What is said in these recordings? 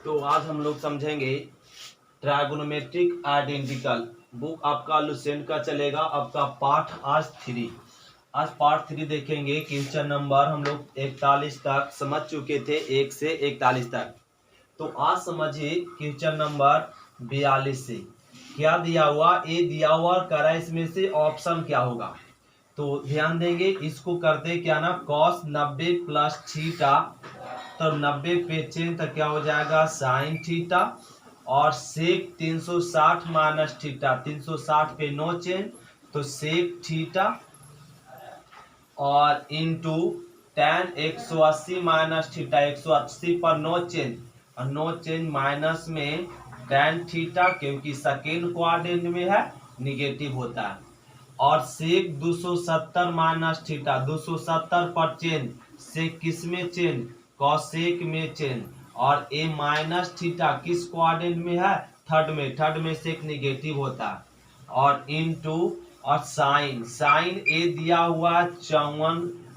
तो आज हम लोग समझेंगे ट्राइगोनोमेट्रिक आइडेंटिकल। बुक आपका लुसेंट का चलेगा। आपका पाठ आज पार्ट 3 देखेंगे। क्वेश्चन नंबर हम लोग 41 तक समझ चुके थे, 1 से 41 तक। तो आज समझिए क्वेश्चन नंबर 42 से क्या दिया हुआ, ए दिया हुआ करा, इसमें से ऑप्शन क्या होगा। तो ध्यान देंगे, इसको करते क्या ना, कॉस 90 प्लस थीटा, तो 90 पे चेंज तो क्या हो जाएगा साइन थीटा, और सेक 360 माइनस थीटा, 360 पे नो चेंज तो सेक थीटा, और इनटू tan 180 माइनस थीटा, 180 पर नो चेंज, और नो चेंज माइनस में tan थीटा, क्योंकि सेकेंड क्वाड्रेंट में है निगेटिव होता है, और सेक 270 माइनस थीटा, 270 पर चेंज, सेक किस में चेंज, कॉसेक में चेंज, और ए माइनस थीटा किस क्वाड्रेंट में है, थर्ड में सेक निगेटिव होता है, और इनटू और साइन ए दिया हुआ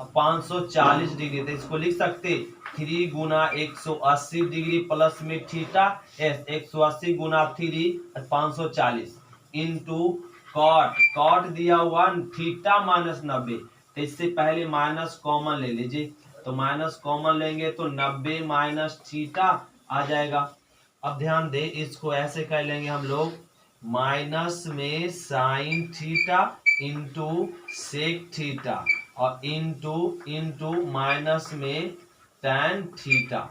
540 डिग्री, तो इसको लिख सकते 3 गुना 180 डिग्री प्लस में थीटा, 180 गुना 3 540 इंटू कॉट दिया हुआ थीटा माइनस 90, तो इससे पहले माइनस कॉमन ले लीजिए, तो माइनस कॉमन लेंगे तो 90 माइनस थीटा आ जाएगा। अब ध्यान दे, इसको ऐसे कर लेंगे हम लोग, माइनस में sine theta into sec theta, और इंटू माइनस में टैन थीटा,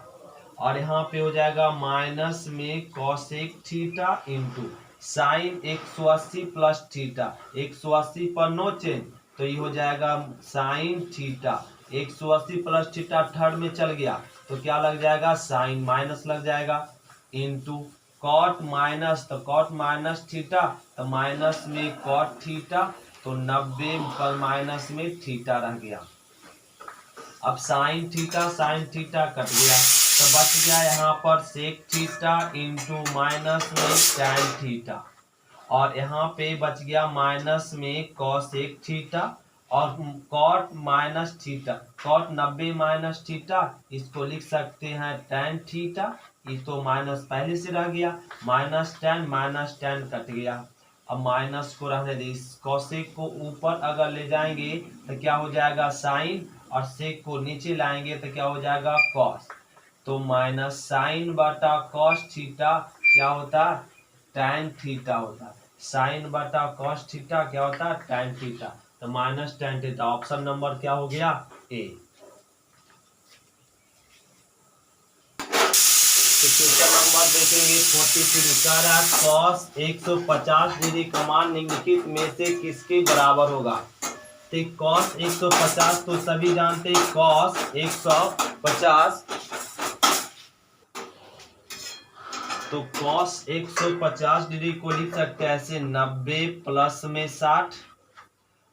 और यहाँ पे हो जाएगा माइनस में cosec theta into sine 180 plus theta, 180 पर नो चेंज तो ये हो जाएगा sine theta, 180 plus theta third में चल गया तो क्या लग जाएगा साइन माइनस लग जाएगा, इंटू कॉट माइनस, तो कॉट माइनस थीटा तो माइनस में कॉट थीटा, तो 90 पर माइनस में थीटा रह गया। अब साइन थीटा कट गया तो बच गया यहाँ पर सेक थीटा इंटू माइनस में टैन थीटा, और यहाँ पे बच गया माइनस में कॉसेक थीटा, और cot minus theta, cot 90 minus theta, इसको लिख सकते हैं टैन थीटा, ये तो माइनस पहले से रह गया, माइनस टैन कट गया। अब माइनस को रहने दे, इस कॉसेक को ऊपर अगर ले जाएंगे तो क्या हो जाएगा साइन, और सेक को नीचे लाएंगे तो क्या हो जाएगा कॉस, तो माइनस साइन बटा कॉस थीटा क्या होता है टैन थीटा होता है, साइन बटा कॉस थीटा क्या होता है टैन थीटा, तो minus tan theta. Option number क्या हो गया ए। तो क्वेश्चन नंबर देखेंगे 43 कह रहा है कॉस 150 डिग्री का मान निम्नलिखित में से किसके बराबर होगा। तो कॉस 150 तो सभी जानते हैं, कॉस 150, तो कॉस 150 डिग्री को लिख सकते हैं ऐसे 90 प्लस में 60,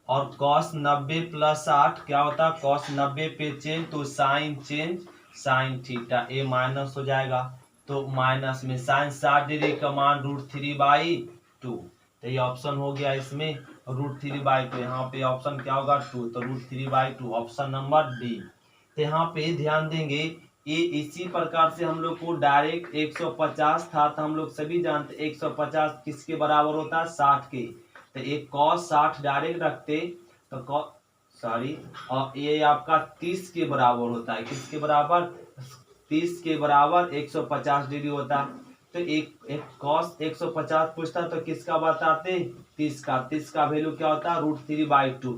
और कॉस 90 प्लस 60 क्या होता है कॉस 90 पे चेंज तो साइन चेंज साइन थीटा, ए माइनस हो जाएगा, तो माइनस में साइन 60 डिग्री का मान √3/2, तो ये ऑप्शन हो गया इसमें √3/2, यहाँ पे ऑप्शन क्या होगा 2, तो √3/2 ऑप्शन नंबर डी। तो यहाँ पे ध्यान देंगे, ये इसी प्रकार से हम लोग को डायरेक्ट 150 था, तो हम लोग सभी जानते 150 किसके बराबर होता है 60 के, तो एक cos 60 डायरेक्ट रखते तो और ये आपका 30 के बराबर होता है, किसके बराबर 30 के बराबर 150 डिग्री होता है, तो एक cos 150 पूछता तो किसका बताते 30 का वैल्यू क्या होता है √3/2।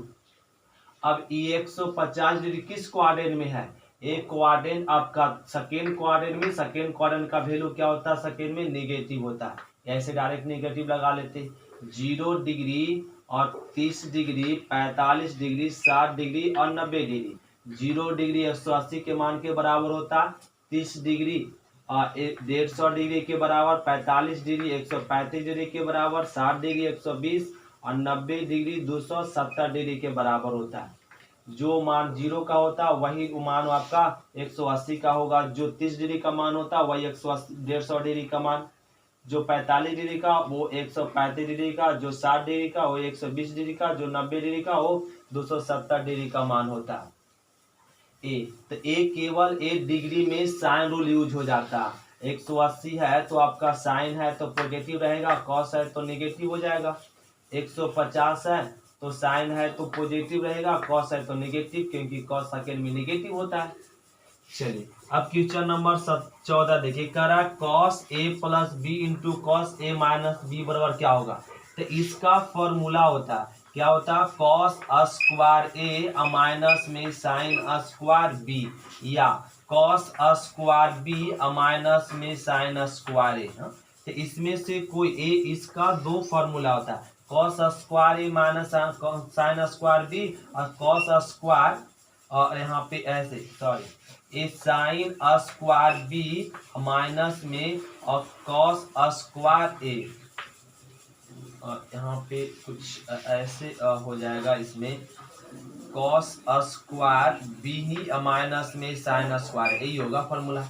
अब ये 150 डिग्री किस क्वाड्रेंट में है, एक क्वाड्रेंट आपका सेकेंड क्वाड्रेंट का वैल्यू क्या होता है सेकेंड में नेगेटिव होता है, ऐसे डायरेक्ट नेगेटिव लगा लेते 0 डिग्री और 30 डिग्री 45 डिग्री 60 डिग्री और 90 डिग्री, 0 डिग्री 180 के मान के बराबर होता, 30 डिग्री 150 डिग्री के बराबर, 45 डिग्री 135 डिग्री के बराबर, 60 डिग्री 120 और 90 डिग्री 270 डिग्री के बराबर होता है। जो मान 0 का होता वही मान आपका 180 का होगा, जो 30 डिग्री का मान होता वही 150 डिग्री का मान, जो 45 डिग्री का वो 135 डिग्री का, जो 60 डिग्री का वो 120 डिग्री का, जो 90 डिग्री का वो 270 डिग्री का मान होता है। ए तो ए केवल ए डिग्री में साइन रूल यूज हो जाता है, 180 है तो आपका साइन है तो पॉजिटिव रहेगा, कॉस है तो नेगेटिव हो जाएगा। 150 है तो साइन है तो पॉजिटिव रहेगा, कॉस है तो नेगेटिव, क्योंकि कॉस सेकंड में नेगेटिव होता है। चलिए अब क्वेश्चन नंबर 14 देखिए, कह रहा है cos A plus B into cos A minus B बराबर क्या होगा। तो इसका फॉर्मूला होता है, क्या होता है, कॉस स्क्वायर ए माइनस में साइन स्क्वायर बी, या कॉस स्क्वायर बी माइनस में साइन स्क्वायर ए। तो इसमें से कोई ए, इसका दो फॉर्मूला होता है, कॉस स्क्वायर ए माइनस साइन स्क्वायर बी, और कॉस स्क्वायर, और यहाँ पे ऐसे सॉरी ए साइन स्क्वायर बी माइनस में और कॉस स्क्वायर ए, और यहाँ पे कुछ ऐसे हो जाएगा, इसमें कॉस स्क्वायर बी ही माइनस में साइन स्क्वायर, यही होगा फॉर्मूला।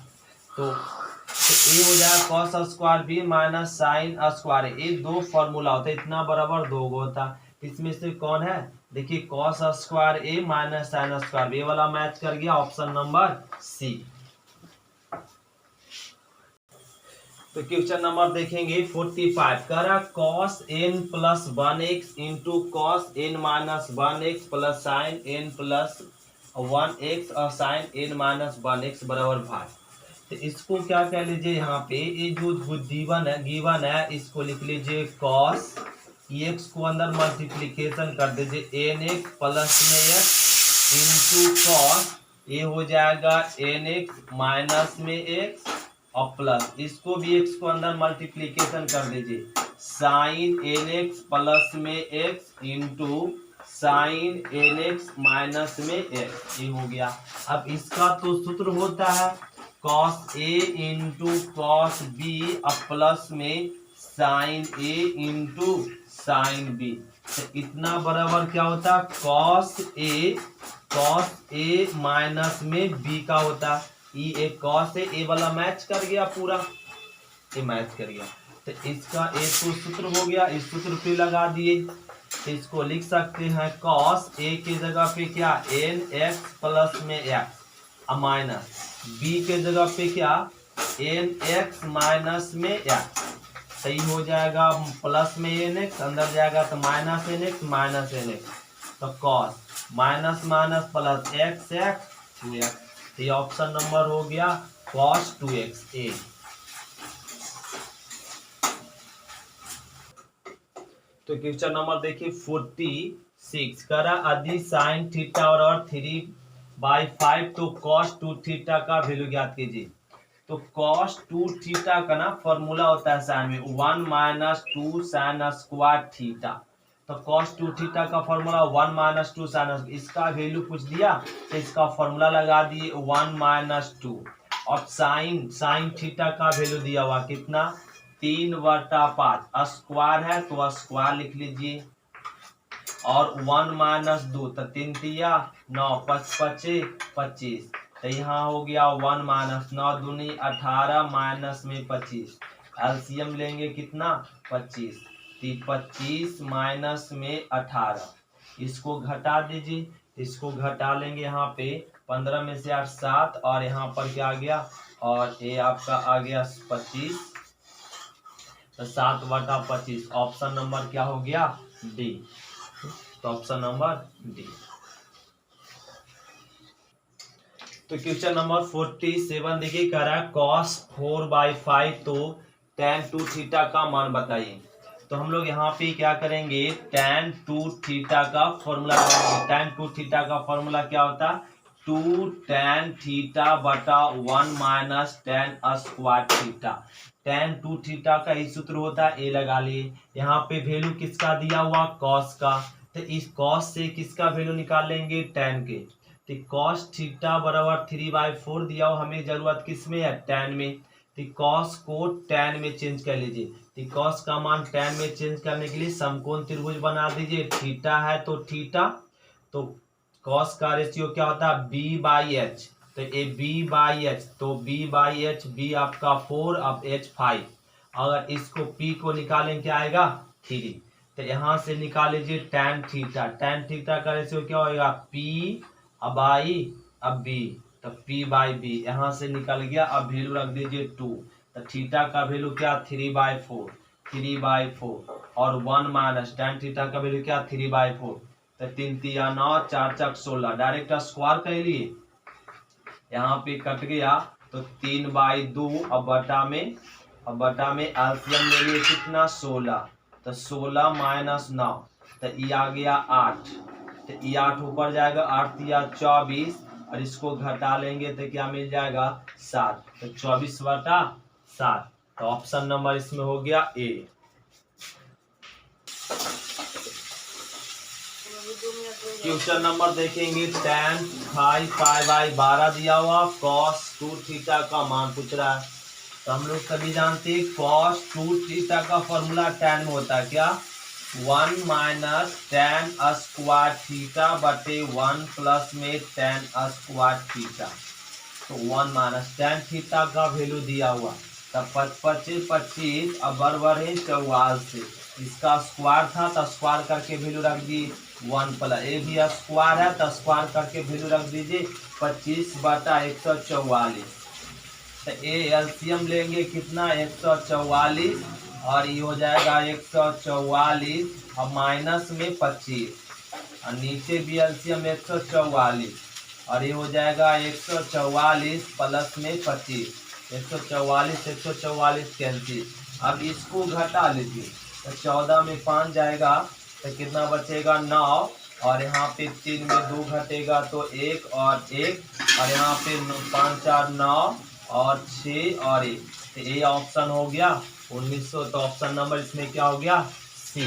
तो ए हो जाएगा cos square B minus sine square, ये दो फॉर्मूला होता है, इतना बराबर दो होता है। इसमें से कौन है, देखिए कॉस स्क्वायर ए माइनस साइन स्क्वायर बी, ये वाला मैच कर गया, ऑप्शन नंबर सी। तो क्वेश्चन नंबर देखेंगे 45, कह रहा cos N plus 1x into cos N minus 1x plus sine N plus 1x और साइन एन माइनस 1x बराबर भाग। तो इसको क्या कह लीजिए, यहाँ पे ये जो गिवन है इसको लिख लीजिए कॉस, एक्स को अंदर मल्टीप्लीकेशन कर दीजिए एन एक्स प्लस में एक्स इंटू कॉस, ये हो जाएगा एन एक्स माइनस में एक्स, और प्लस इसको भी एक्स को अंदर मल्टीप्लीकेशन कर दीजिए साइन एन एक्स प्लस में X into sine N X minus में एक्स, ये हो गया। अब इसका तो सूत्र होता है cos A into cos B और प्लस में sine A into sine B, तो इतना बराबर क्या होता है, कॉस ए माइनस में बी का होता है, ये एक कॉस है, ए वाला मैच कर गया, पूरा ये मैच कर गया। तो इसका एक तो सूत्र हो गया, इस सूत्र पे लगा दिए, तो इसको लिख सकते हैं कॉस ए की जगह पे क्या एन एक्स प्लस में एक्स माइनस बी के जगह पे क्या एन एक्स माइनस में एक्स, सही हो जाएगा, प्लस में एन एक्स अंदर जाएगा तो माइनस एन एक्स, तो cos minus minus plus x x 2x, ये ऑप्शन नंबर हो गया cos 2x ए। तो क्वेश्चन नंबर देखिए 46, करा यदि साइन थीटा और 3/5 तो cos 2 थीटा का वैल्यू ज्ञात कीजिए। तो cos 2 थीटा का ना फॉर्मूला होता है साइन में 1 माइनस 2 साइन स्क्वायर थीटा, तो cos 2 थीटा का फॉर्मूला 1 माइनस 2 साइन, इसका वैल्यू पूछ दिया तो इसका फॉर्मूला लगा दिए 1 माइनस 2, और साइन थीटा का वैल्यू दिया हुआ कितना 3/5, स्क्वायर है तो स्क्वायर लिख लीजिए, और 1 माइनस 2 तो 3 तिया 9 5 5 25, तो यहाँ हो गया 1 माइनस 9 दूनी 18 माइनस में 25, एलसीएम लेंगे कितना 25, 25 माइनस में 18, इसको घटा दीजिए, इसको घटा लेंगे, यहाँ पे 15 में से 8 7, और यहाँ पर क्या आ गया, और ये आपका आ गया 25, तो 7/25, ऑप्शन नंबर क्या हो गया डी, तो ऑप्शन नंबर डी। तो क्वेश्चन नंबर 47 देखिए, कह रहा है cos 4/5 तो tan 2 थीटा का मान बताइए। तो हम लोग यहाँ पे क्या करेंगे, tan 2 थीटा का फॉर्मूला लगाएंगे। tan 2 थीटा का फॉर्मूला क्या होता है 2 tan थीटा बटा 1 minus tan square theta, tan 2 theta का ही सूत्र होता है, ए लगा लिए। यहाँ पे वैल्यू किसका दिया हुआ cos का, तो इस cos से किसका वैल्यू निकाल लेंगे tan के, तो cos थीटा बराबर 3/4 दिया हो, हमें जरूरत किस में है tan में, तो cos को tan में चेंज कर लीजिए। तो cos का मान tan में चेंज करने के लिए समकोण त्रिभुज बना दीजिए, थीटा है तो थीटा, तो cos का रेशियो क्या होता है b/h, तो ये b/h, तो b/h, b आपका 4 अब h 5, अगर इसको p को निकालें क्या आएगा 3, तो यहाँ से निकाल लीजिए tan थीटा का रेशियो क्या होगा p अब आई अब b, तो p/b यहाँ से निकल गया, अब वैल्यू रख दीजिए 2, तो थीटा का वैल्यू क्या 3/4, 3/4 और 1 माइनस tan थीटा का वैल्यू क्या 3/4। तो 3 तिया 9, 4 चक 16, डायरेक्ट स्क्वायर कर लिए, यहाँ पे कट गया तो 3/2। अब बटा में एलसीएम ले लिए कितना 16, तो 16 माइनस 9, तो ये आ गया 8, तो ये 8 ऊपर जाएगा, 8 तिया 24 और इसको घटा लेंगे तो क्या मिल जाएगा 7, तो 24/7। तो ऑप्शन नंबर इसमें हो गया ए। क्वेश्चन नंबर देखेंगे, tan 5/12 दिया हुआ, cos 2 थीटा का मान पूछ रहा है। तो हम लोग सभी जानते हैं cos 2 थीटा का फॉर्मूला tan में होता है क्या 1 माइनस tan स्क्वायर थीटा बटे 1 प्लस में tan स्क्वायर थीटा। तो 1 माइनस tan थीटा का वैल्यू दिया हुआ, तब 25 अब बराबर है 44 से, इसका स्क्वायर था तो स्क्वायर करके वैल्यू रख दी 1 प्लस, ए भी स्क्वायर है तो स्क्वायर करके वैल्यू रख दीजिए 25/144। तो ए एलसीएम लेंगे कितना 144 और ये हो जाएगा 144 और माइनस में 25 और नीचे भी एलसीएम 144 और ये हो जाएगा 144 प्लस में 25, 144 कैंसिल। अब इसको घटा लीजिए तो 14 में 5 जाएगा तो कितना बचेगा 9 और यहाँ पे 3 में 2 घटेगा तो 1 और 1 और यहाँ पे 5 4 9 और 6 और 1, तो ये ऑप्शन हो गया 1900। तो ऑप्शन नंबर इसमें क्या हो गया सी।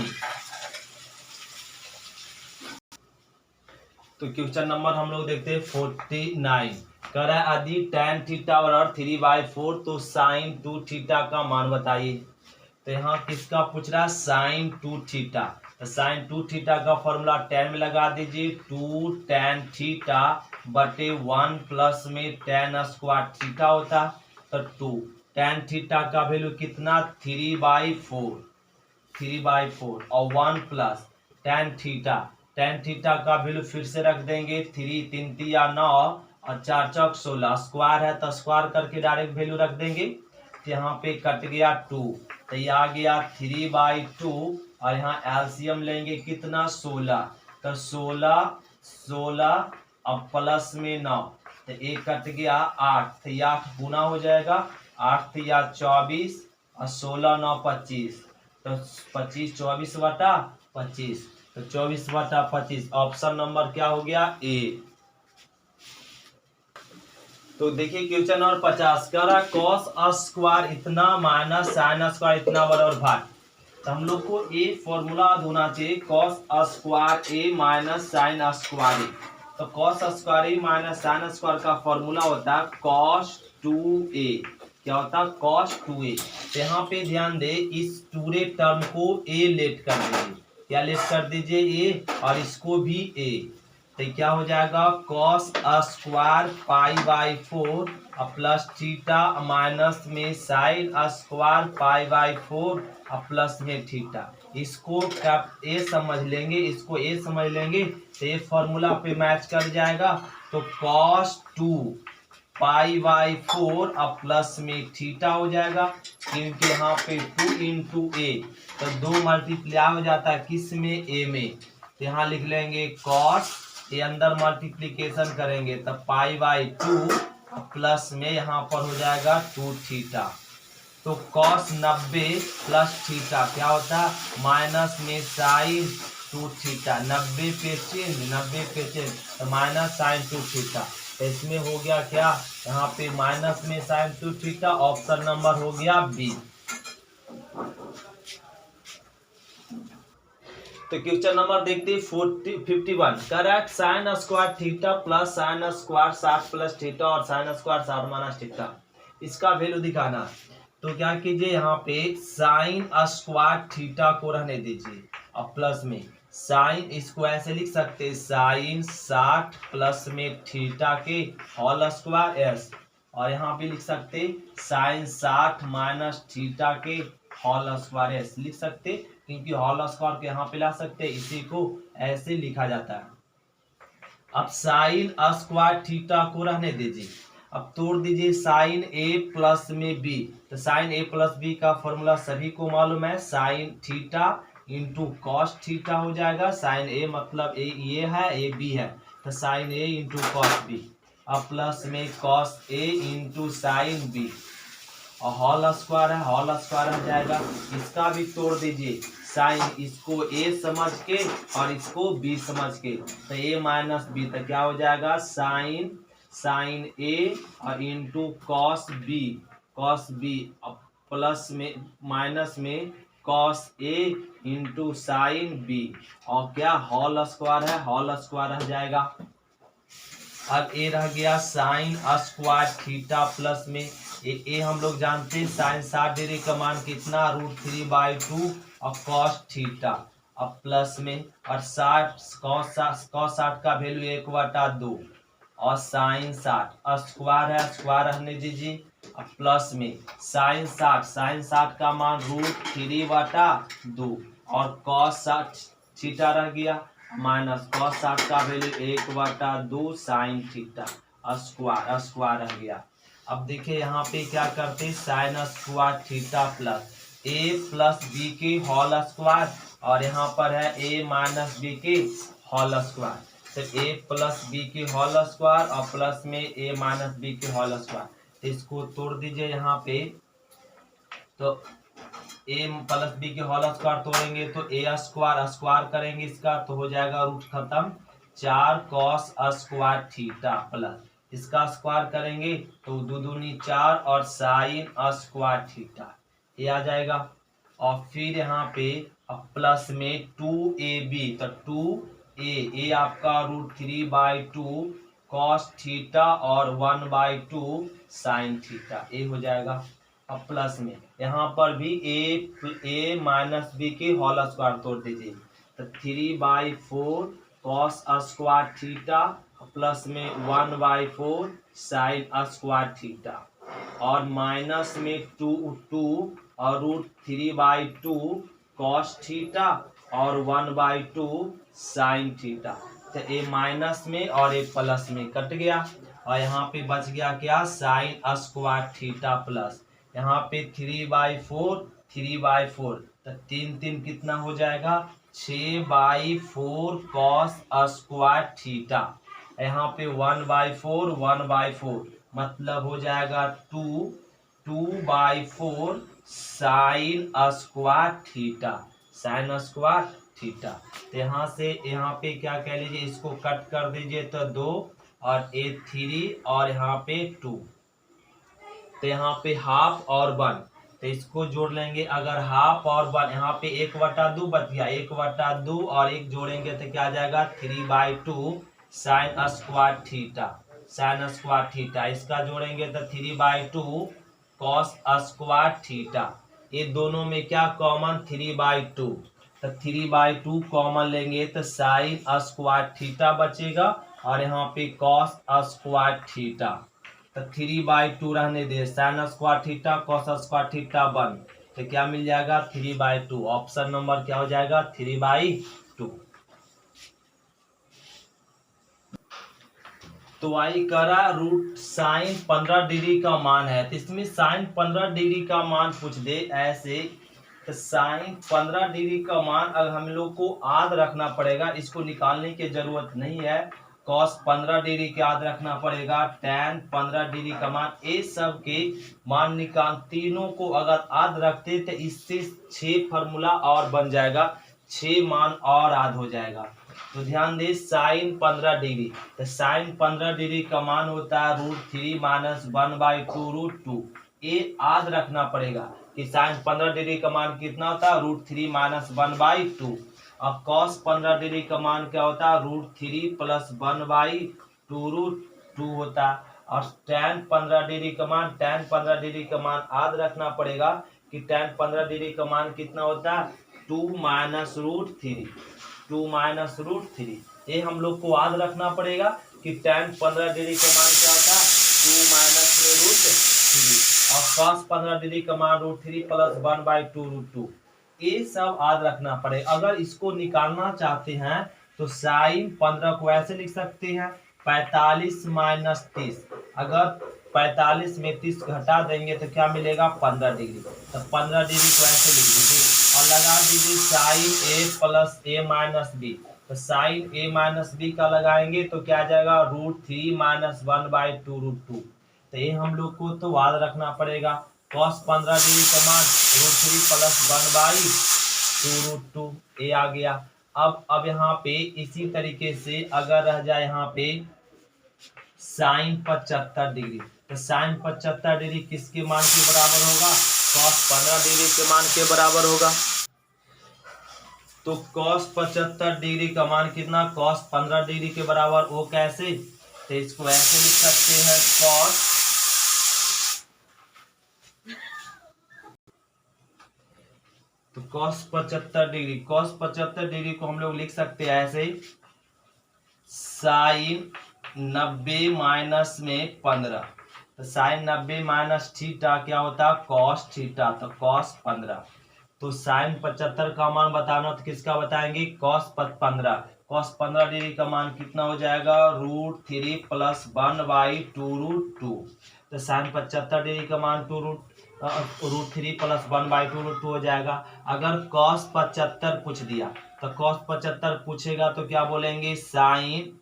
तो क्वेश्चन नंबर हम लोग देखते हैं 49, कह रहा है यदि tan थीटा बराबर 3/4 तो sin 2 थीटा का मान बताइए। तो यहाँ किसका पूछ रहा है sin 2 थीटा, तो sin 2 थीटा का फॉर्मूला tan में लगा दीजिए 2 tan थीटा बटे 1 प्लस में tan स्क्वायर थीटा होता, तो 2 tan थीटा का वैल्यू कितना 3/4 और 1 प्लस tan थीटा का वैल्यू फिर से रख देंगे 3 3 तिया 9 और 4 चौक 16, स्क्वायर है तो स्क्वायर करके डायरेक्ट वैल्यू रख देंगे, तो यहाँ पे कट गया 2, तो ये आ गया 3/2 और यहाँ एलसीएम लेंगे कितना 16, तो 16 अब प्लस में 9, तो एक कट गया 8, तो ये 8 गुना हो जाएगा, 8 तिया 24 और 16 9 25, तो 25/25, तो 24/25 ऑप्शन नंबर क्या हो गया ए। तो देखिए क्वेश्चन नंबर 50 कह रहा cos स्क्वायर इतना माइनस sin स्क्वायर इतना बराबर भाग। तो हम लोग को ए फॉर्मूला होना चाहिए cos स्क्वायर ए माइनस sin स्क्वायर ए। तो cos स्क्वायर ए माइनस sin स्क्वायर का फॉर्मूला होता है cos 2a, क्या होता है cos 2a। तो यहाँ पे ध्यान दे इस पूरे टर्म को a लेट कर दीजिए, क्या लेट कर दीजिए a और इसको भी a, तो क्या हो जाएगा cos square π/4 plus theta minus में sin स्क्वायर π/4 प्लस में थीटा। इसको क्या ए समझ लेंगे, इसको ए समझ लेंगे तो ये फॉर्मूला पे मैच कर जाएगा। तो cos 2 π/4 प्लस में थीटा हो जाएगा, क्योंकि यहाँ पे 2 × a तो 2 मल्टीप्लाई हो जाता है किस में a में, तो यहाँ लिख लेंगे cos, ये अंदर मल्टीप्लीकेशन करेंगे तब π/2 प्लस में यहाँ पर हो जाएगा 2 थीटा। तो cos 90 प्लस थीटा क्या होता है माइनस में sin 2 थीटा, 90 पे चेंज तो माइनस sin 2 थीटा। तो इसमें हो गया क्या यहाँ पे माइनस में sin 2 थीटा, ऑप्शन नंबर हो गया बी। तो क्वेश्चन नंबर देखते हैं 51, correct sin square theta plus sin square 60 plus theta और sin स्क्वायर 60 माइनस थीटा, इसका वैल्यू दिखाना। तो क्या कीजिए यहाँ पे sin स्क्वायर थीटा को रहने दीजिए और प्लस में sin, इसको ऐसे लिख सकते हैं sin 60 प्लस में थीटा के होल स्क्वायर एस, और यहाँ पे लिख सकते sin 60 माइनस थीटा के होल स्क्वायर एस लिख सकते, क्योंकि होल स्क्वायर को यहाँ पे ला सकते हैं, इसी को ऐसे लिखा जाता है। अब sin स्क्वायर थीटा को रहने दीजिए अब तोड़ दीजिए साइन ए प्लस में बी। तो साइन ए प्लस बी का फॉर्मूला सभी को मालूम है, sign theta into cos theta हो जाएगा। साइन ए मतलब ये है, ए बी है, तो sign A into cos B. अब प्लस में cos A into sine B और होल स्क्वायर है, होल स्क्वायर हो जाएगा। इसका भी तोड़ दीजिए, साइन इसको ए समझ के और इसको बी समझ के, तो ए माइनस बी, तो क्या हो जाएगा साइन ए और into cos B, cos B plus में माइनस में cos A into sine B और क्या होल स्क्वायर है, होल स्क्वायर रह जाएगा। अब ए रह गया साइन स्क्वायर थीटा प्लस में ए हम लोग जानते हैं साइन 60 डिग्री का मान कितना, √3/2 और कॉस थीटा। अब प्लस में और 60 कॉस 60 का वैल्यू 1/2 और साइन 60 स्क्वायर है, स्क्वायर रहने दीजिए। अब प्लस में साइन 60 का मान √3/2 और कॉस 60 थीटा रह गया, माइनस कॉस 60 का वैल्यू 1/2 साइन थीटा स्क्वायर रह गया। अब देखिए यहाँ पे क्या करते हैं, साइन स्क्वायर थीटा प्लस ए प्लस बी के होल स्क्वायर और यहाँ पर है ए माइनस बी के होल स्क्वायर, तो ए प्लस बी के होल स्क्वायर और प्लस में ए माइनस बी के होल स्क्वायर। तो इसको तोड़ दीजिए यहाँ पे, तो ए प्लस बी के होल स्क्वायर तोड़ेंगे तो ए स्क्वायर करेंगे इसका, तो हो जाएगा रूट खत्म 4 कॉस स्क्वायर थीटा प्लस इसका स्क्वायर करेंगे तो 2 दूनी 4 और साइन स्क्वायर थीटा ये आ जाएगा। और फिर यहाँ पे प्लस में 2ab, तो 2a आपका √3/2 कॉस थीटा और 1/2 साइन थीटा ये हो जाएगा। अब प्लस में यहाँ पर भी ए माइनस बी के होल स्क्वायर तोड़ दीजिए, तो 3/4 कॉस स्क्वायर थीटा प्लस में 1/4 साइन स्क्वायर थीटा और माइनस में 2 और √3/2 कॉस थीटा और 1/2 साइन थीटा। तो ए माइनस में और ए प्लस में कट गया और यहाँ पे बच गया क्या, साइन स्क्वायर थीटा प्लस यहाँ पे 3/4 तो 3 कितना हो जाएगा, 6/4 कॉस स्क्वायर थीटा। यहाँ पे 1/4 मतलब हो जाएगा 2/4 sign square theta, sign square theta. तो यहाँ से यहाँ पे क्या कह लीजिए, इसको कट कर दीजिए तो 2 और ए 3 और यहाँ पे 2, तो यहाँ पे हाफ और 1, तो इसको जोड़ लेंगे। अगर हाफ और 1 यहाँ पे 1/2 बच गया, 1/2 और 1 जोड़ेंगे तो क्या आ जाएगा 3/2 sign square theta, sign square theta. इसका जोड़ेंगे तो 3/2 कॉस स्क्वायर थीटा। ये दोनों में क्या कॉमन, 3/2, तो 3/2 कॉमन लेंगे तो साइन स्क्वायर थीटा बचेगा और यहाँ पे कॉस स्क्वायर थीटा, तो 3/2 रहने दे, sine square theta cos square theta 1, तो क्या मिल जाएगा 3/2। ऑप्शन नंबर क्या हो जाएगा 3/2। तो आई करा रूट साइन 15 डिग्री का मान है, तो इसमें साइन 15 डिग्री का मान पूछ दे ऐसे, तो साइन 15 डिग्री का मान अगर हम लोग को याद रखना पड़ेगा, इसको निकालने की जरूरत नहीं है। कॉस 15 डिग्री का याद रखना पड़ेगा, टैन 15 डिग्री का मान, ये सब के मान निकाल, तीनों को अगर याद रखते तो इससे 6 फार्मूला और बन जाएगा, 6 मान और याद हो जाएगा। तो ध्यान दे साइन 15 डिग्री, तो साइन 15 डिग्री का मान होता है √3 - 1/2 √2। ये याद रखना पड़ेगा कि साइन 15 डिग्री का मान कितना होता है √3 - 1/2। अब कॉस 15 डिग्री का मान क्या होता है √3 + 1/2 √2 होता है। और tan 15 डिग्री का मान, tan 15 डिग्री का मान याद रखना पड़ेगा कि tan 15 डिग्री का मान कितना होता है 2 - √3। ये हम लोग को याद रखना पड़ेगा कि tan 15 डिग्री का मान क्या होता है 2 - √3 और cos 15 डिग्री का मान √3 + 1/2 √2। ये सब याद रखना पड़ेगा। अगर इसको निकालना चाहते हैं तो साइन 15 को ऐसे लिख सकते हैं 45 - 30। अगर 45 में 30 घटा देंगे तो क्या मिलेगा 15 डिग्री। तो 15 डिग्री को ऐसे लिख दीजिए और लगा दीजिए साइन ए प्लस ए माइनस बी। तो साइन ए माइनस बी का लगाएंगे तो क्या आ जाएगा √3 माइनस 1/2 √2। तो ये हम लोग को तो याद रखना पड़ेगा। cos 15 डिग्री का मान √3 प्लस 1/2 √2 ये आ गया। अब यहाँ पे इसी तरीके से अगर रह जाए यहाँ पे साइन 75 डिग्री, तो साइन 75 डिग्री किसके मान के बराबर होगा cos 15 डिग्री के मान के बराबर होगा। तो cos 75 डिग्री का मान कितना cos 15 डिग्री के बराबर, वो कैसे, तो इसको ऐसे लिख सकते हैं cos 75 डिग्री को हम लोग लिख सकते हैं ऐसे साइन 90 माइनस में 15। तो साइन 90 माइनस थीटा क्या होता है cos थीटा, तो cos 15। तो साइन 75 का मान बताना तो किसका बताएंगे cos 15 डिग्री का मान कितना हो जाएगा √3 प्लस 1/2 तो साइन 75 डिग्री का मान √3 प्लस 1/2 हो जाएगा। अगर cos 75 पूछ दिया तो cos 75 पूछेगा तो क्या बोलेंगे साइन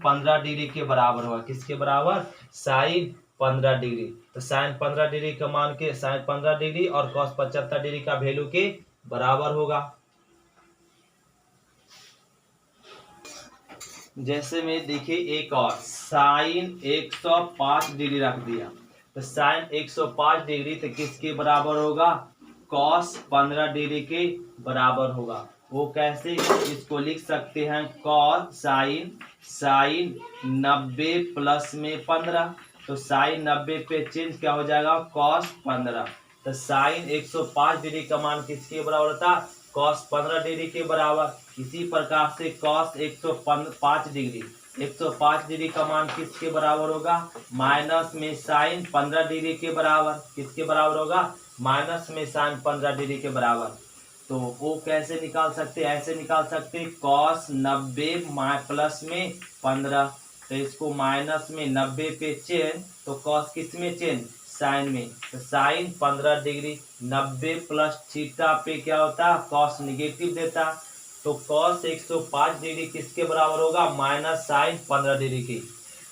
15 डिग्री के बराबर होगा। किसके बराबर साइन 15 डिग्री। तो साइन 15 डिग्री का मान के साइन 15 डिग्री और cos 75 डिग्री का वैल्यू के बराबर होगा। जैसे में देखिए एक और साइन 105 डिग्री रख दिया, तो साइन 105 डिग्री तो किसके बराबर होगा cos 15 डिग्री के बराबर होगा। वो कैसे, इसको लिख सकते हैं cos साइन 90 प्लस में 15। तो साइन 90 पे चेंज क्या हो जाएगा cos 15। तो साइन 105 डिग्री का मान किसके बराबर होता है cos 15 डिग्री के बराबर। इसी प्रकार से cos 105 डिग्री का मान किसके बराबर होगा माइनस में साइन 15 डिग्री के बराबर। किसके बराबर होगा माइनस में साइन 15 डिग्री के बराबर। तो वो कैसे निकाल सकते, ऐसे निकाल सकते cos 90 प्लस में 15। तो इसको माइनस में 90 पे चेंज, तो cos किस में चेंज साइन में। तो साइन 15 डिग्री 90 प्लस थीटा पे क्या होता है cos निगेटिव देता। तो cos 105 डिग्री किसके बराबर होगा माइनस साइन 15 डिग्री की।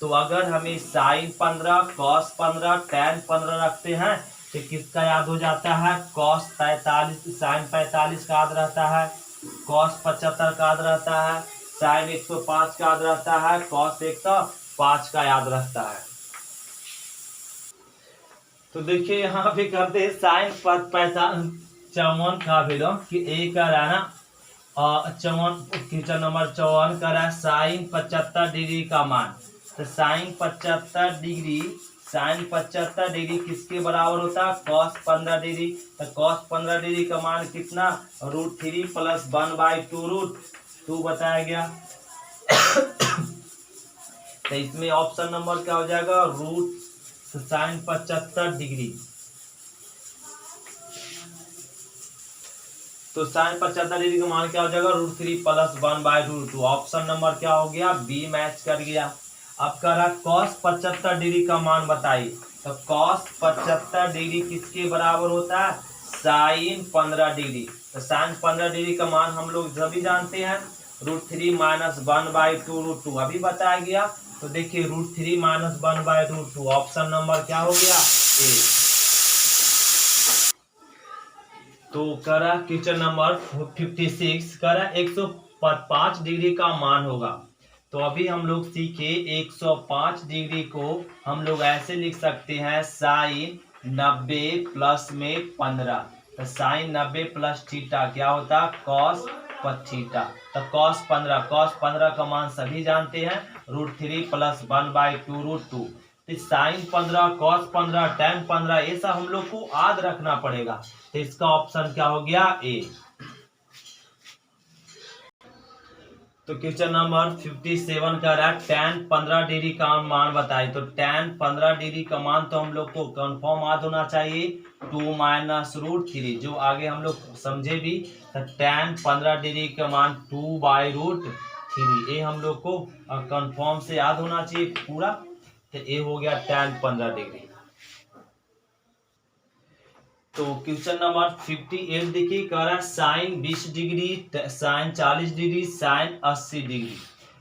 तो अगर हमें साइन 15 cos 15 tan 15 रखते हैं तो किसका याद हो जाता है cos 45 साइन 45 का याद रहता है, cos 75 का याद रहता है, साइन 105 का याद रहता है, cos 105 का याद रहता है। तो देखिए यहाँ पे करते हैं साइन 55 का वैल्यू कि ए का रहा ना 54 नंबर 54 का रहा साइन 75 डिग्री का मान। तो साइन 75 डिग्री किसके बराबर होता है cos 15 डिग्री। तो cos 15 डिग्री का मान कितना √3 प्लस 1/2 बताया गया। तो इसमें ऑप्शन नंबर क्या हो जाएगा साइन 75 डिग्री। तो साइन 75 डिग्री का मान क्या हो जाएगा √3 प्लस 1/2। ऑप्शन नंबर क्या हो गया बी मैच कर गया। अब कह रहा cos 75 डिग्री का मान बताइए। तो cos 75 डिग्री किसके बराबर होता है साइन 15 डिग्री। तो साइन 15 डिग्री का मान हम लोग सभी जानते हैं √3 माइनस 1/2 अभी बताया गया। तो देखिए √3 माइनस 1/2 ऑप्शन नंबर क्या हो गया ए। तो करा क्वेश्चन नंबर 56 करा 105 डिग्री का मान होगा। तो अभी हम लोग सीखे 105 डिग्री को हम लोग ऐसे लिख सकते हैं साइन 90 प्लस में 15। तो साइन 90 प्लस थीटा क्या होता है cos थीटा। तो cos 15 का मान सभी जानते हैं √3 प्लस 1/2 तो साइन 15 cos 15 tan 15 ऐसा हम लोग को याद रखना पड़ेगा। तो इसका ऑप्शन क्या हो गया ए। तो क्वेश्चन नंबर 57 का रहा tan 15 डिग्री का मान बताइए। तो tan 15 डिग्री का मान तो हम लोग को कंफर्म याद होना चाहिए 2 माइनस √3 जो आगे हम लोग समझे भी। तो tan 15 डिग्री का मान 2/√3 ये हम लोग को कंफर्म से याद होना चाहिए पूरा। तो ये हो गया tan 15 डिग्री। तो क्वेश्चन नंबर 58 देखिए, कह रहा है sine 20 degree, sine 40 degree, sine 80 degree.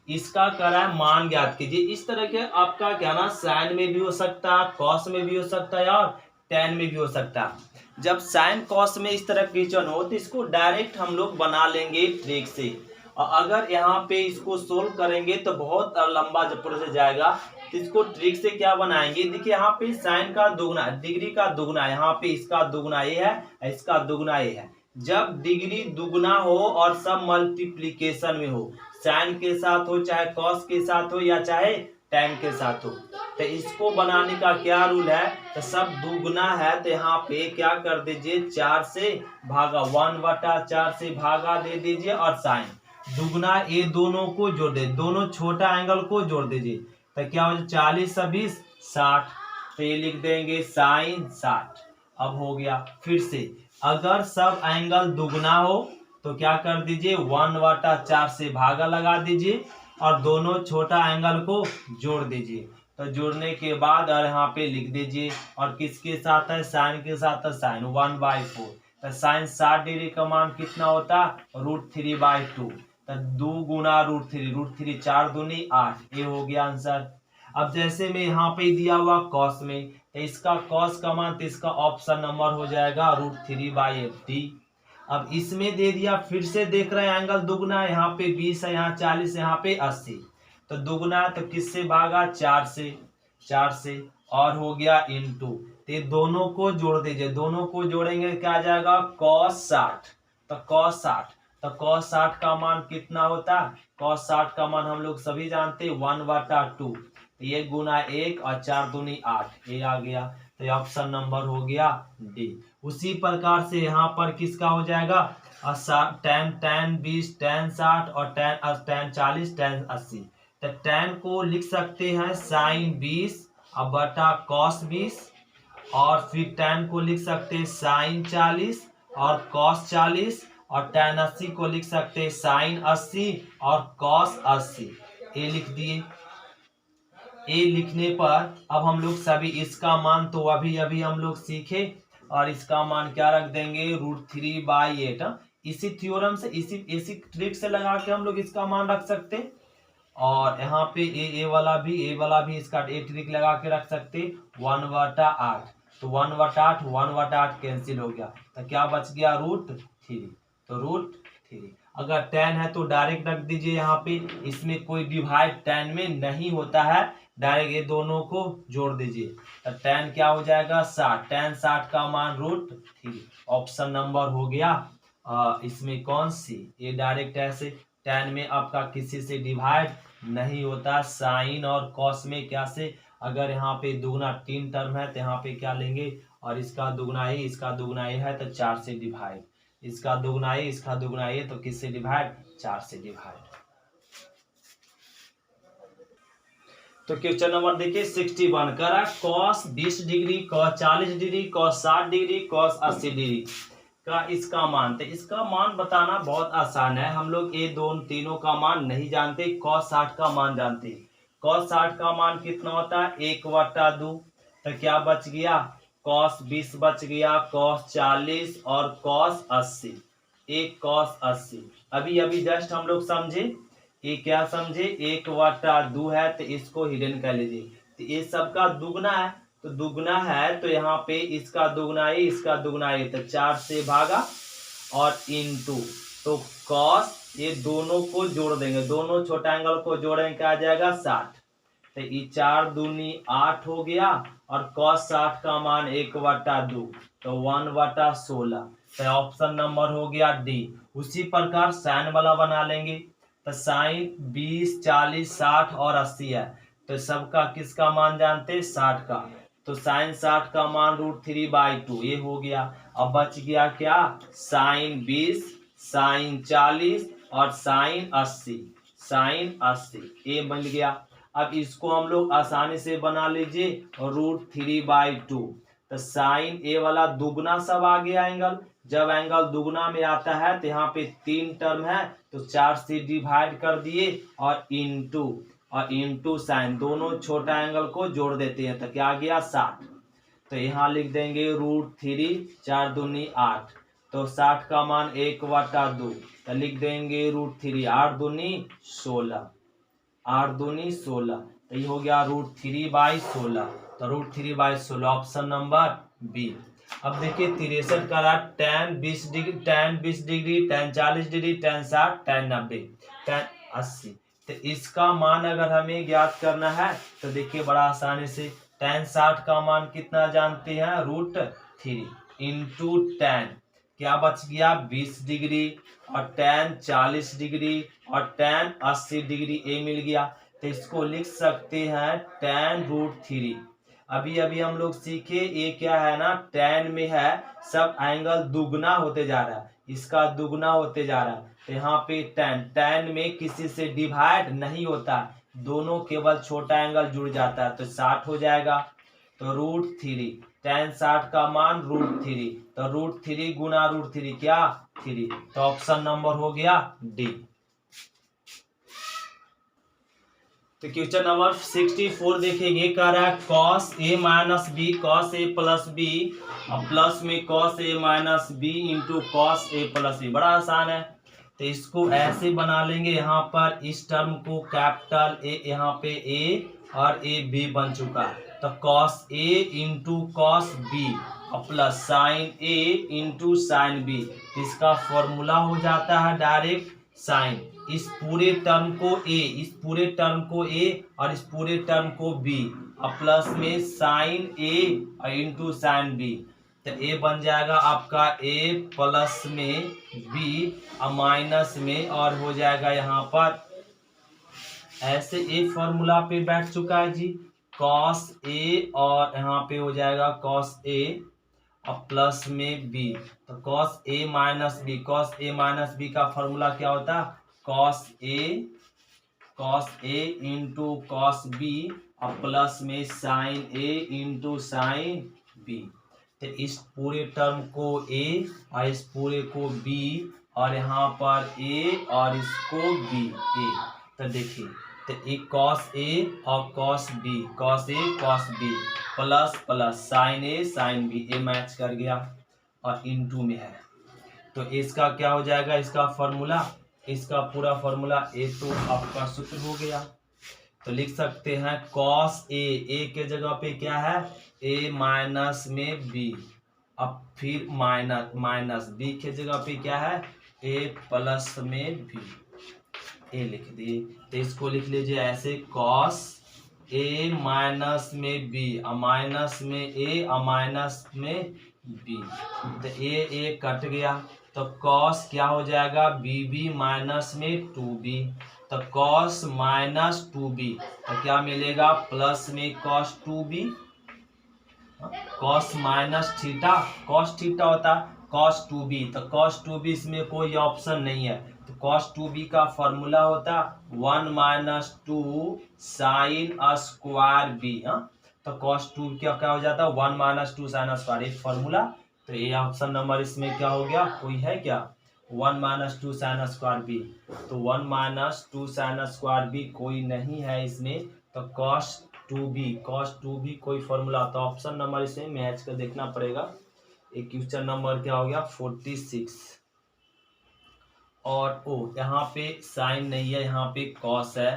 इसका कह रहा है मान ज्ञात कीजिए। इस तरह के आपका क्या ना साइन में भी हो सकता है, कॉस में भी हो सकता है और टेन में भी हो सकता है। जब साइन कॉस में इस तरह क्वेश्चन हो तो इसको डायरेक्ट हम लोग बना लेंगे ट्रिक से, और अगर यहाँ पे इसको सोल्व करेंगे तो बहुत लंबा प्रोसेस जाएगा। तो इसको ट्रिक से क्या बनाएंगे, देखिए यहाँ पे साइन का दुगना, डिग्री का दुगना, यहाँ पे इसका दुगना ये है, इसका दुगना ये है। जब डिग्री दुगना हो और सब मल्टीप्लीकेशन में हो, साइन के साथ हो चाहे कॉस के साथ हो या चाहे टेन के साथ हो, तो इसको बनाने का क्या रूल है, तो सब दुगना है तो यहाँ पे क्या कर दीजिए 4 से भागा, 1/4 से भागा दे दीजिए, और साइन दुगना ये दोनों को जोड़ दे, दोनों छोटा एंगल को जोड़ दीजिए, तो क्या हो जाए 40 से 20 60, तो ये लिख देंगे साइन 60। अब हो गया। फिर से अगर सब एंगल दुगना हो तो क्या कर दीजिए 1/4 से भागा लगा दीजिए और दोनों छोटा एंगल को जोड़ दीजिए। तो जोड़ने के बाद और यहाँ पे लिख दीजिए, और किसके साथ है, साइन के साथ है, साइन 1/4। तो साइन 60 डिग्री का मान कितना होता है, √3/2। तो 2 गुना √3, √3 4 दूनी 8, ये हो गया आंसर। अब जैसे में यहाँ पे दिया हुआ कॉस में, तो इसका कॉस का मान, तो इसका ऑप्शन नंबर हो जाएगा √3/8। अब इसमें दे दिया, फिर से देख रहे हैं एंगल दुगना है, यहाँ पे 20 है, यहाँ 40, यहाँ पे 80, तो दुगना है तो किससे भागा 4 से, 4 से, और हो गया इनटू, तो दोनों को जोड़ दीजिए, दोनों को जोड़ेंगे क्या आ जाएगा cos 60। तो cos 60, तो cos 60 का मान कितना होता है, cos 60 का मान हम लोग सभी जानते हैं 1/2, ये गुना 1 और 4 दूनी 8, ये आ गया। तो ऑप्शन नंबर हो गया डी। उसी प्रकार से यहाँ पर किसका हो जाएगा, tan 20, tan 60 और tan 40, tan 80। तो tan को लिख सकते हैं साइन 20 अब बटा cos 20, और फिर tan को लिख सकते हैं साइन 40 और cos 40, और tan 80 को लिख सकते हैं साइन 80 और cos 80। ये लिख दिए। ए लिखने पर अब हम लोग सभी इसका मान तो अभी अभी हम लोग सीखे, और इसका मान क्या रख देंगे √3/8। इसी थ्योरम से, इसी ट्रिक से लगा के हम लोग इसका मान रख सकते, और यहाँ पे ए वाला भी इसका ए ट्रिक लगा के रख सकते 1/8। तो 1/8 कैंसिल हो गया, तो क्या बच गया √3। तो √3 अगर tan है तो डायरेक्ट रख दीजिए यहाँ पे, इसमें कोई डिवाइड tan में नहीं होता है, डायरेक्ट ये दोनों को जोड़ दीजिए। तो tan क्या हो जाएगा 60, tan 60 का मान √3। ऑप्शन नंबर हो गया इसमें कौन सी, ये डायरेक्ट ऐसे tan में आपका किसी से डिवाइड नहीं होता, साइन और कॉस में क्या से, अगर यहाँ पे दुगना 3 टर्म है तो यहाँ पे क्या लेंगे, और इसका दुगना ही इसका दुगना ये है तो 4 से डिवाइड, इसका दुगना ही इसका दुगना ये, तो किससे डिवाइड 4 से डिवाइड। तो क्वेश्चन नंबर देखिए 61 करा cos 20 degree, cos 40 degree, cos 60 degree, cos 80 degree का इसका मान। तो इसका मान बताना बहुत आसान है, हम लोग ये तीनों का मान नहीं जानते, cos 60 का मान जानते हैं। cos 60 का मान कितना होता है 1/2। तो क्या बच गया cos 20 बच गया, cos 40 और cos 80, एक cos 80। अभी अभी जस्ट हम लोग समझे, ये क्या समझे 1/2 है तो इसको हिडन कर लीजिए। तो ये सबका दुगना है, तो दुगना है तो यहाँ पे इसका दुगना ही इसका दुगना ही, तो 4 से भागा और इनटू, तो cos ये दोनों को जोड़ देंगे, दोनों छोटा एंगल को जोड़ेंगे क्या आ जाएगा 60। तो ये 4 दूनी 8 हो गया, और cos 60 का मान 1/2, तो 1/16। तो ऑप्शन नंबर हो गया डी। उसी प्रकार साइन वाला बना लेंगे, तो साइन 20, 40, 60 और 80 है, तो सबका किसका मान जानते हैं 60 का, तो साइन 60 का मान √3/2, ये हो गया। अब बच गया क्या साइन 20, साइन 40 और साइन 80, साइन 80 ये बन गया। अब इसको हम लोग आसानी से बना लीजिए √3/2। तो साइन ए वाला दुगना सब आ गया एंगल, जब एंगल दुगना में आता है तो यहाँ पे 3 टर्म है तो 4 से डिवाइड कर दिए और इनटू, और इंटू साइन, दोनों छोटा एंगल को जोड़ देते हैं तो क्या आ गया 60। तो यहाँ लिख देंगे √3, 4 दूनी 8, तो 60 का मान 1/2, तो लिख देंगे √3, 8 दूनी 16, 8 दूनी 16, तो ये हो गया √3/16, तो √3/16 ऑप्शन नंबर बी। अब देखिए 63 का रहा tan 20 degree, tan 20 degree, tan 40 degree, tan 60, tan 90, tan 80। तो इसका मान अगर हमें ज्ञात करना है तो देखिए बड़ा आसानी से tan 60 का मान कितना जानते हैं, √3 इंटू tan, क्या बच गया 20 डिग्री, और tan 40 डिग्री और tan 80 डिग्री ए मिल गया। तो इसको लिख सकते हैं tan √3। अभी अभी हम लोग सीखे ये क्या है ना, tan में है सब एंगल दुगना होते जा रहा है, इसका दुगना होते जा रहा है। तो यहाँ पे tan में किसी से डिवाइड नहीं होता, दोनों केवल छोटा एंगल जुड़ जाता है, तो 60 हो जाएगा। तो √3 tan 60 का मान √3, तो √3 गुना √3 क्या 3, तो ऑप्शन नंबर हो गया डी। तो क्वेश्चन नंबर 64 देखेंगे, कह रहा है cos a minus B cos a plus B और प्लस में cos a minus B into cos a plus B. बड़ा आसान है, तो इसको ऐसे बना लेंगे, यहाँ पर इस टर्म को कैपिटल ए, यहाँ पे a और a b बन चुका है, तो cos a into cos b और plus sin a into sin b, इसका फॉर्मूला हो जाता है डायरेक्ट साइन, इस पूरे टर्म को a, इस पूरे टर्म को a और इस पूरे टर्म को b और प्लस में साइन a और इंटू साइन b, तो a बन जाएगा आपका a प्लस में b और माइनस में, और हो जाएगा यहाँ पर ऐसे a फॉर्मूला पे बैठ चुका है जी, cos a और यहाँ पे हो जाएगा cos a और प्लस में b, तो cos a minus b, cos a minus b का फॉर्मूला क्या होता है, cos a into cos b और प्लस में sin a into sin b। तो इस पूरे टर्म को a और इस पूरे को b और यहाँ पर a और इसको b a, तो देखिए तो एक cos a और cos b, cos a cos b plus plus sin a sin b, a match कर गया और इंटू में है, तो इसका क्या हो जाएगा, इसका फॉर्मूला, इसका पूरा फॉर्मूला a तो आपका सूत्र हो गया। तो लिख सकते हैं cos a के जगह पे क्या है a माइनस में b, अब फिर माइनस b के जगह पे क्या है a प्लस में b, a लिख दिए। तो इसको लिख लीजिए ऐसे cos a माइनस में b और माइनस में a और माइनस में b, तो a कट गया, तो cos क्या हो जाएगा bb माइनस में 2b, तो cos माइनस 2b, तो क्या मिलेगा प्लस में cos 2b, cos minus theta, cos theta होता cos 2b, तो cos 2b इसमें कोई ऑप्शन नहीं है, तो cos 2b का फॉर्मूला होता 1 माइनस 2 साइन स्क्वायर b, तो cos 2 क्या हो जाता 1 माइनस 2 साइन स्क्वायर, एक फॉर्मूला। तो ये ऑप्शन नंबर इसमें क्या हो गया, कोई है क्या 1 माइनस 2 साइन स्क्वायर बी, तो 1 माइनस 2 साइन स्क्वायर बी कोई नहीं है इसमें, तो cos 2b कोई फॉर्मूला, तो ऑप्शन नंबर इसमें मैच कर देखना पड़ेगा। एक क्वेश्चन नंबर क्या हो गया 46, और ओ यहाँ पे साइन नहीं है, यहाँ पे cos है,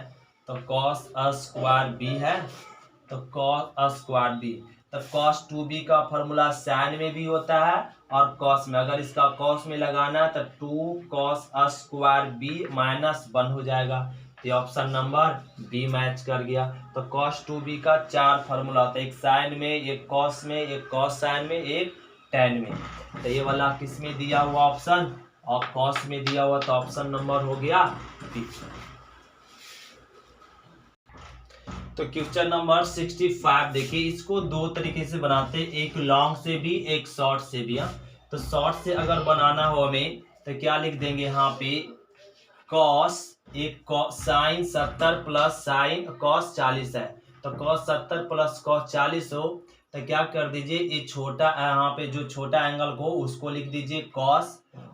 तो cos स्क्वायर बी है, तो cos स्क्वायर बी, तो cos 2b का फॉर्मूला साइन में भी होता है और cos में, अगर इसका cos में लगाना है तो 2 cos स्क्वायर b माइनस 1 हो जाएगा, तो ऑप्शन नंबर बी मैच कर गया। तो cos 2b का 4 फार्मूला होता है, एक साइन में, एक cos में, एक cos साइन में, एक tan में, तो ये वाला किस में दिया हुआ ऑप्शन, और cos में दिया हुआ, तो ऑप्शन नंबर हो गया बी। तो क्वेश्चन नंबर 65 देखिए, इसको दो तरीके से बनाते हैं, एक लॉन्ग से भी एक शॉर्ट से भी। तो शॉर्ट से अगर बनाना हो हमें तो क्या लिख देंगे यहाँ पे, cos एक साइन 70 प्लस साइन cos 40 है, तो cos 70 प्लस cos 40 हो, तो क्या कर दीजिए, ये छोटा यहाँ पे जो छोटा एंगल को उसको लिख दीजिए cos,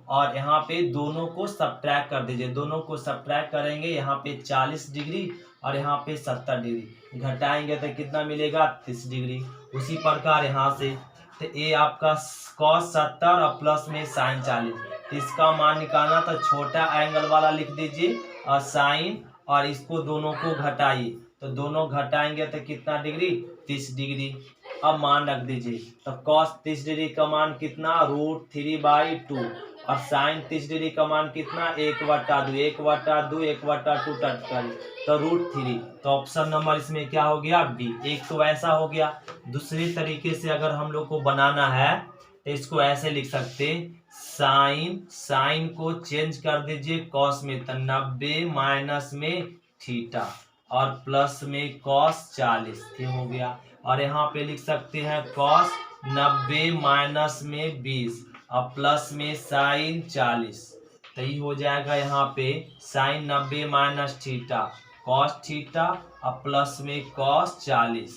और यहाँ पे दोनों को सब्ट्रैक्ट कर दीजिए, दोनों को सब्ट्रैक्ट करेंगे, यहाँ पे 40 डिग्री और यहाँ पे 70 डिग्री, घटाएंगे तो कितना मिलेगा 30 डिग्री। उसी प्रकार यहाँ से तो ये आपका cos 70 और प्लस में sin 40, तो इसका मान निकालना तो छोटा एंगल वाला लिख दीजिए और साइन, और इसको दोनों को घटाइए, तो दोनों घटाएंगे तो कितना डिग्री 30 डिग्री। अब मान रख दीजिए, तो cos 30 डिग्री का मान कितना √3/2 और साइन 30 डिग्री का मान कितना 1/2, 1/2, 1/2 टच कर तो √3। तो ऑप्शन नंबर इसमें क्या हो गया बी। एक तो ऐसा हो गया। दूसरे तरीके से अगर हम लोग को बनाना है तो इसको ऐसे लिख सकते, साइन को चेंज कर दीजिए कॉस में, तो 90 माइनस में थीटा और प्लस में कॉस 40, ये हो गया। और यहाँ पे लिख सकते हैं कॉस 90 माइनस में 20 और प्लस में साइन 40, तो ये हो जाएगा यहाँ पे sine 90 minus theta cos theta और प्लस में कॉस 40,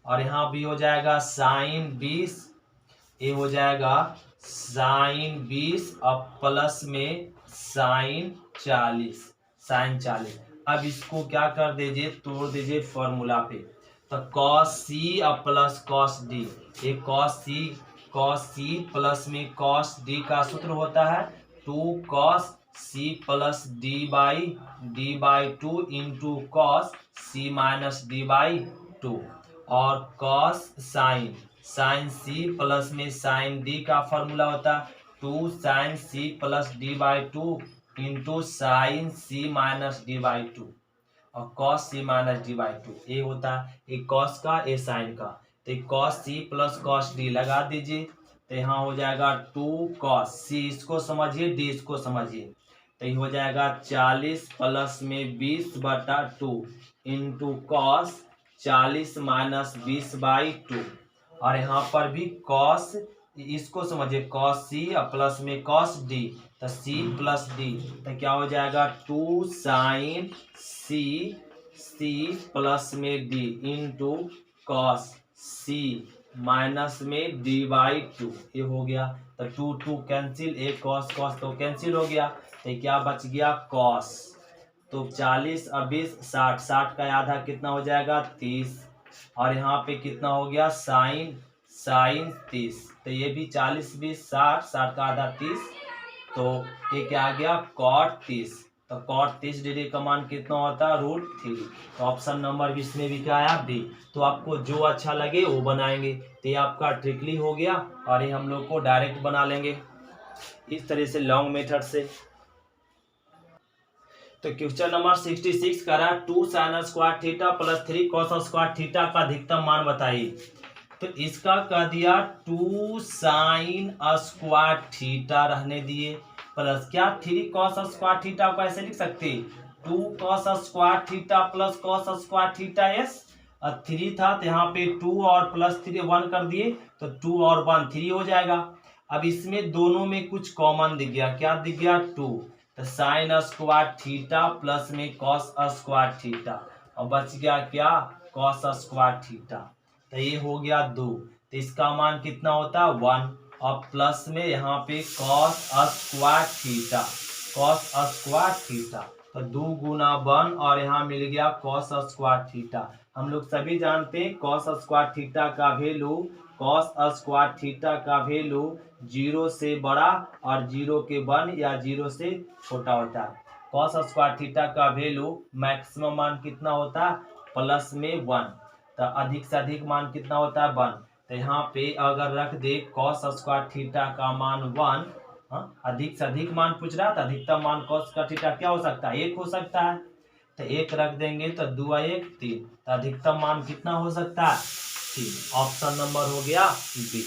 और यहाँ भी हो जाएगा साइन 20, ये हो जाएगा साइन 20 और प्लस में साइन 40। अब इसको क्या कर दीजिए, तोड़ दीजिए फॉर्मूला पे, तो कॉस सी और प्लस कॉस डी, ये कॉस सी प्लस में कॉस डी का सूत्र होता है 2 cos c plus d/2 into cos C minus d/2, और कॉस साइन सी प्लस में साइन डी का फॉर्मूला होता है 2 sin c plus d/2 into sine C minus d/2 और cos c माइनस d/2, ये होता है एक cos का ये साइन का, तो cos c plus cos d लगा दीजिए, तो यहाँ हो जाएगा 2 cos c, इसको समझिए d इसको समझिए, तो ये हो जाएगा 40 प्लस में 20/2 इंटू कॉस 40 माइनस 20/2, और यहाँ पर भी cos, इसको समझिए cos c और प्लस में cos d, तो c प्लस d, तो क्या हो जाएगा 2 sin c प्लस में d into cos c minus में d/2, ये हो गया। तो 2 कैंसिल, एक cos तो कैंसिल हो गया, तो क्या बच गया cos, तो 40 और 20 60 का आधा कितना हो जाएगा 30, और यहाँ पे कितना हो गया साइन 30, तो ये भी 40 20 60 का आधा 30, तो ये क्या आ गया cot 30, तो cot 30 डिग्री का मान कितना होता है √3। तो ऑप्शन नंबर इसमें भी क्या आया बी। तो आपको जो अच्छा लगे वो बनाएंगे, तो ये आपका ट्रिकली हो गया, और ये हम लोग को डायरेक्ट बना लेंगे इस तरह से लॉन्ग मेथड से। तो क्वेश्चन नंबर 66 करा 2 sin square theta plus 3 cos square theta का अधिकतम मान बताइए। तो इसका कह दिया 2 sin स्क्वायर थीटा रहने दिए प्लस क्या 3 cos स्क्वायर थीटा को ऐसे लिख सकते 2 cos square theta plus cos square theta yes, 3 था तो यहाँ पे 2 और प्लस 3 1 कर दिए, तो 2 और 1 3 हो जाएगा। अब इसमें दोनों में कुछ कॉमन दिख गया, क्या दिख गया 2, तो साइन स्क्वायर थीटा प्लस में कॉस स्क्वायर थीटा, और बच गया क्या कॉस स्क्वायर थीटा, तो ये हो गया 2, तो इसका मान कितना होता है 1, और प्लस में यहाँ पे कॉस स्क्वायर थीटा, तो 2 गुना 1 और यहाँ मिल गया कॉस स्क्वायर थीटा। हम लोग सभी जानते हैं कॉस स्क्वायर थीटा का वैल्यू, कॉस स्क्वायर थीटा का वैल्यू 0 से बड़ा और 0 के 1 या 0 से छोटा होता है। कॉस स्क्वायर थीटा का वैल्यू मैक्सिमम मान कितना होता है प्लस में 1, तो अधिक से अधिक मान कितना होता है 1, तो यहाँ पे अगर रख दे कॉस स्क्वायर थीटा का मान 1, अधिक से अधिक मान पूछ रहा था, अधिकतम मान कॉस का थीटा क्या हो सकता है 1 हो सकता है, तो 1 रख देंगे तो 2 1 3, तो अधिकतम मान कितना हो सकता है 3। ऑप्शन नंबर हो गया बी।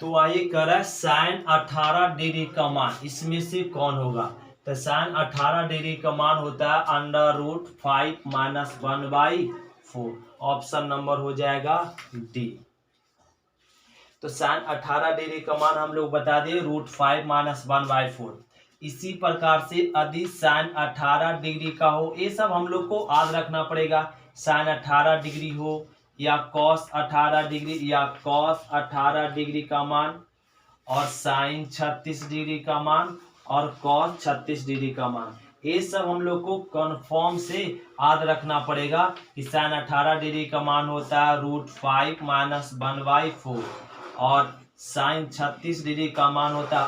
तो आइए करें साइन 18 डिग्री का मान इसमें से कौन होगा, तो साइन 18 डिग्री का मान होता है √5 माइनस 1/4, ऑप्शन नंबर हो जाएगा डी। तो साइन 18 डिग्री का मान हम लोग बता दिए √5 माइनस 1/4। इसी प्रकार से यदि साइन 18 डिग्री का हो, ये सब हम लोग को याद रखना पड़ेगा, साइन 18 डिग्री हो या कॉस 18 डिग्री या कॉस 18 डिग्री का मान, और साइन 36 डिग्री का मान और कॉस 36 डिग्री का मान, ये सब हम लोग को कन्फर्म से याद रखना पड़ेगा कि साइन 18 डिग्री का मान होता है √5 माइनस 1/4 और साइन 36 डिग्री का मान होता है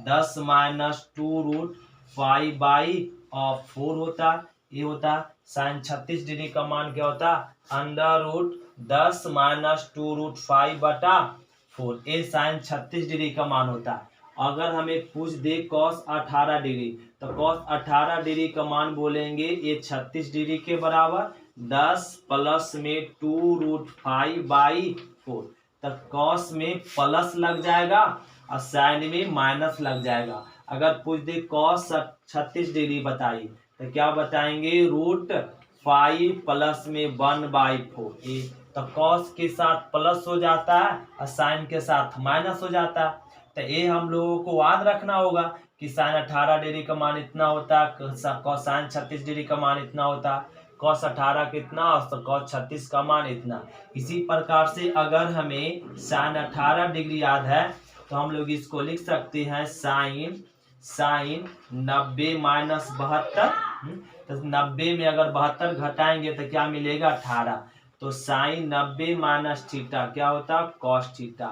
√10 माइनस 2√5/4 होता है। ये होता है साइन 36 डिग्री का मान क्या होता है √10 माइनस 2√5/4। ये साइन 36 डिग्री का मान होता है। अगर हमें पूछ दे cos 18 डिग्री तो cos 18 डिग्री का मान बोलेंगे ये 36 डिग्री के बराबर 10 प्लस में 2√5/4। तो cos में प्लस लग जाएगा और साइन में माइनस लग जाएगा। अगर पूछ दे cos 36 डिग्री बताइए तो क्या बताएंगे √5 प्लस में 1/4। तो cos के साथ प्लस हो जाता है और साइन के साथ माइनस हो जाता है। तो ये हम लोगों को याद रखना होगा कि साइन 18 डिग्री का मान इतना होता है, साइन 36 डिग्री का मान इतना होता है, cos 18 कितना और cos 36 का मान इतना। इसी प्रकार से अगर हमें साइन 18 डिग्री याद है तो हम लोग इसको लिख सकते हैं साइन 90 माइनस 72। तो 90 में अगर 72 घटाएंगे तो क्या मिलेगा 18। तो साइन 90 माइनस थीटा क्या होता है cos थीटा।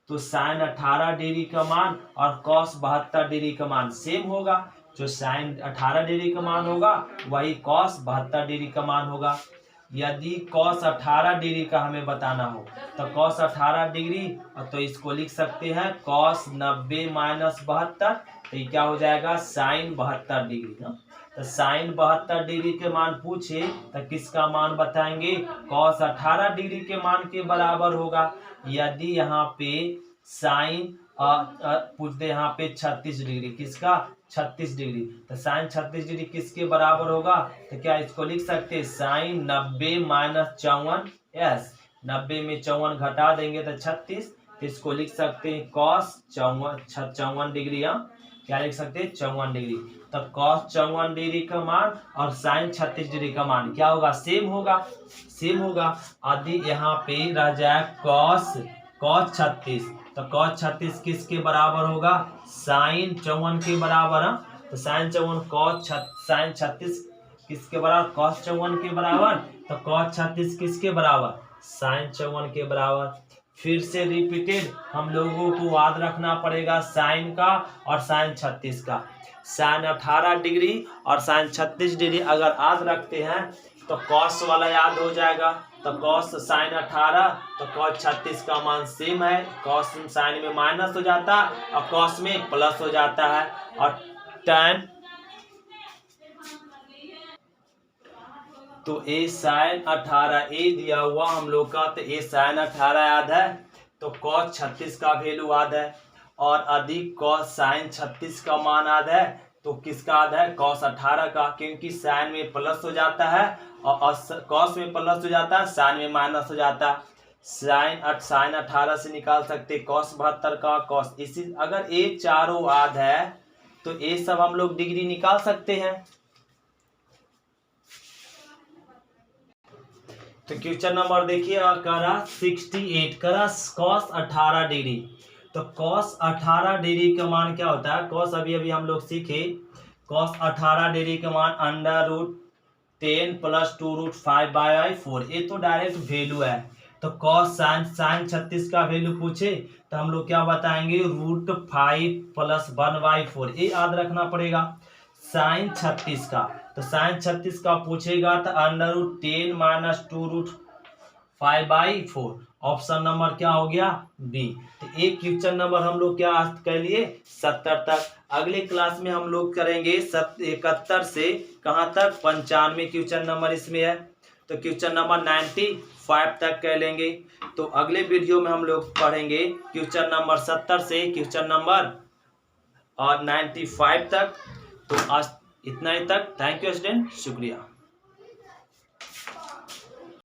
तो साइन 18 डिग्री का मान और cos 72 डिग्री का मान सेम होगा। जो साइन 18 डिग्री का मान होगा वही cos 72 डिग्री का मान होगा। यदि cos 18 डिग्री का हमें बताना हो तो cos 18 डिग्री तो इसको लिख सकते हैं cos 90 माइनस 72। तो ये क्या हो जाएगा साइन 72 डिग्री ना। तो साइन 72 डिग्री के मान पूछे तो किसका मान बताएंगे cos 18 डिग्री के मान के बराबर होगा। यदि यहाँ पे साइन पूछ दे यहाँ पे 36 डिग्री किसका 36 डिग्री तो साइन 36 डिग्री किसके बराबर होगा तो क्या इसको लिख सकते हैं साइन 90 माइनस 54। यस 90 में 54 घटा देंगे तो 36। तो इसको लिख सकते हैं cos 54 डिग्री। क्या लिख सकते हैं 54 डिग्री। तो cos 54 डिग्री का मान और साइन 36 डिग्री का मान क्या होगा सेम होगा यदि यहाँ पे रह जाए cos 36 तो cos 36 किसके बराबर होगा साइन 54 के बराबर है। तो साइन 54 साइन 36 किसके बराबर cos 54 के बराबर। तो cos 36 किसके बराबर साइन 54 के बराबर। फिर से रिपीटेड हम लोगों को याद रखना पड़ेगा साइन का और साइन 36 का। साइन 18 डिग्री और साइन 36 डिग्री अगर याद रखते हैं तो cos वाला याद हो जाएगा। तो cos साइन 18 तो cos 36 का मान सेम है। cos साइन में माइनस हो जाता है और cos में प्लस हो जाता है। और tan तो ए साइन 18 ए दिया हुआ हम लोग का। तो ए साइन 18 याद है तो cos 36 का वैल्यू याद है। और अधिक cos साइन 36 का मान याद है तो किसका याद है cos 18 का, क्योंकि साइन में प्लस हो जाता है और cos में प्लस हो जाता है साइन में माइनस हो जाता है। साइन 18 से निकाल सकते cos 72 का cos। इसी अगर ये चारों याद है तो ये सब हम लोग डिग्री निकाल सकते हैं। तो क्वेश्चन नंबर देखिए करा 68 करा cos 18 डिग्री। तो cos 18 डिग्री का मान क्या होता है cos अभी हम लोग सीखे। cos 18 डिग्री का मान √10 प्लस 2√5/4। ये तो डायरेक्ट वैल्यू है। तो cos साइन 36 का वैल्यू पूछे तो हम लोग क्या बताएंगे √5 प्लस 1/4। ये याद रखना पड़ेगा साइन 36 का। तो साइन 36 का पूछेगा तो √10 माइनस 2√5/4। ऑप्शन नंबर क्या हो गया बी। तो एक क्वेश्चन नंबर हम लोग क्या कर लिए 70 तक। अगले क्लास में हम लोग करेंगे 71 से कहाँ तक 95 क्वेश्चन नंबर इसमें है। तो क्वेश्चन नंबर 95 तक कर लेंगे। तो अगले वीडियो में हम लोग पढ़ेंगे क्वेश्चन नंबर 70 से क्वेश्चन नंबर 95 तक। तो आज इतना ही तक। थैंक यू स्टूडेंट, शुक्रिया।